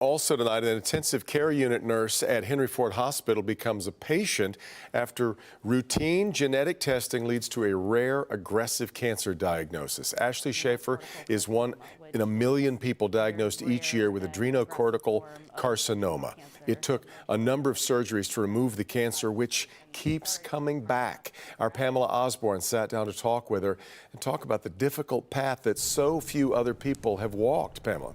Also tonight, an intensive care unit nurse at Henry Ford Hospital becomes a patient after routine genetic testing leads to a rare aggressive cancer diagnosis. Ashley Schaefer is one in a million people diagnosed each year with adrenocortical carcinoma. It took a number of surgeries to remove the cancer, which keeps coming back. Our Pamela Osborne sat down to talk with her and talk about the difficult path that so few other people have walked. Pamela.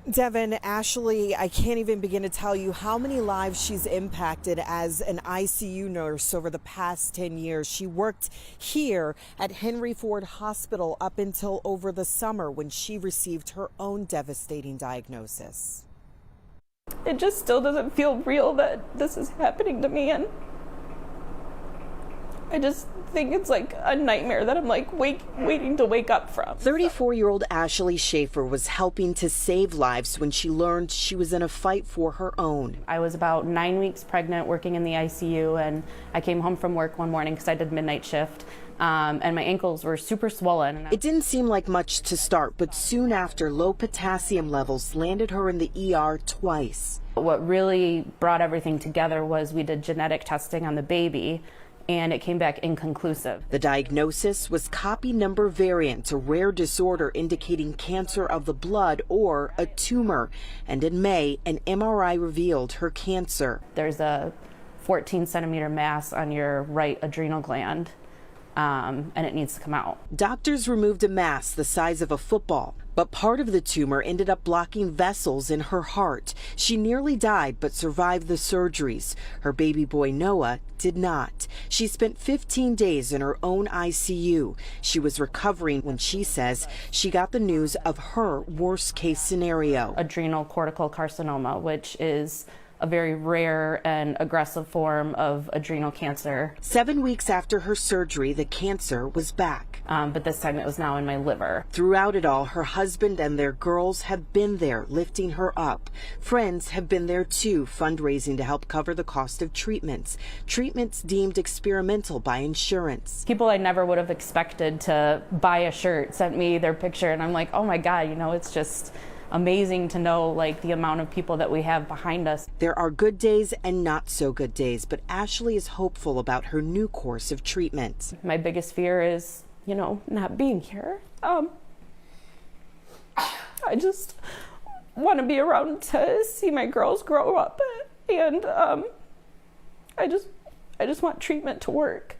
Devin, Ashley, I can't even begin to tell you how many lives she's impacted as an ICU nurse over the past 10 years. She worked here at Henry Ford Hospital up until over the summer when she received her own devastating diagnosis. It just still doesn't feel real that this is happening to me, and I just think it's like a nightmare that I'm like waiting to wake up from. 34-year-old Ashley Schaefer was helping to save lives when she learned she was in a fight for her own. I was about 9 weeks pregnant working in the ICU, and I came home from work one morning because I did midnight shift. And my ankles were super swollen. It didn't seem like much to start, but soon after, low potassium levels landed her in the ER twice. What really brought everything together was we did genetic testing on the baby, and it came back inconclusive. The diagnosis was copy number variant, a rare disorder indicating cancer of the blood or a tumor. And in May, an MRI revealed her cancer. There's a 14-centimeter mass on your right adrenal gland. And it needs to come out. Doctors removed a mass the size of a football, but part of the tumor ended up blocking vessels in her heart. She nearly died but survived the surgeries. Her baby boy Noah did not. She spent 15 days in her own ICU. She was recovering when she says she got the news of her worst case scenario. Adrenocortical carcinoma, which is a very rare and aggressive form of adrenal cancer. 7 weeks after her surgery, the cancer was back. But this time it was now in my liver. Throughout it all, her husband and their girls have been there, lifting her up. Friends have been there too, fundraising to help cover the cost of treatments. Treatments deemed experimental by insurance. People I never would have expected to buy a shirt sent me their picture, and I'm like, oh my God, you know, it's just amazing to know like the amount of people that we have behind us. There are good days and not so good days, but Ashley is hopeful about her new course of treatment. My biggest fear is, you know, not being here. I just want to be around to see my girls grow up, and I just want treatment to work.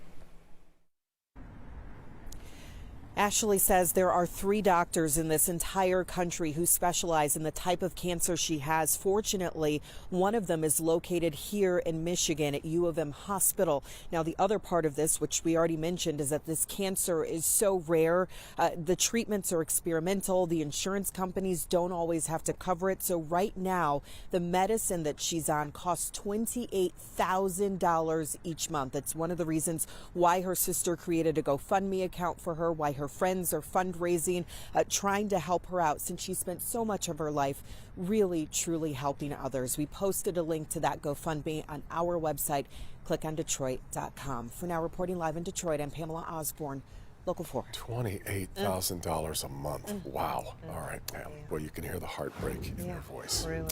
Ashley says there are 3 doctors in this entire country who specialize in the type of cancer she has. Fortunately, one of them is located here in Michigan at U of M Hospital. Now, the other part of this, which we already mentioned, is that this cancer is so rare. The treatments are experimental. The insurance companies don't always have to cover it. So right now, the medicine that she's on costs $28,000 each month. That's one of the reasons why her sister created a GoFundMe account for her, why her friends are fundraising, trying to help her out since she spent so much of her life really, truly helping others. We posted a link to that GoFundMe on our website, clickondetroit.com. For now, reporting live in Detroit, I'm Pamela Osborne, Local 4. $28,000 a month. Wow. All right, Pam. Well, you can hear the heartbreak in her voice. Really.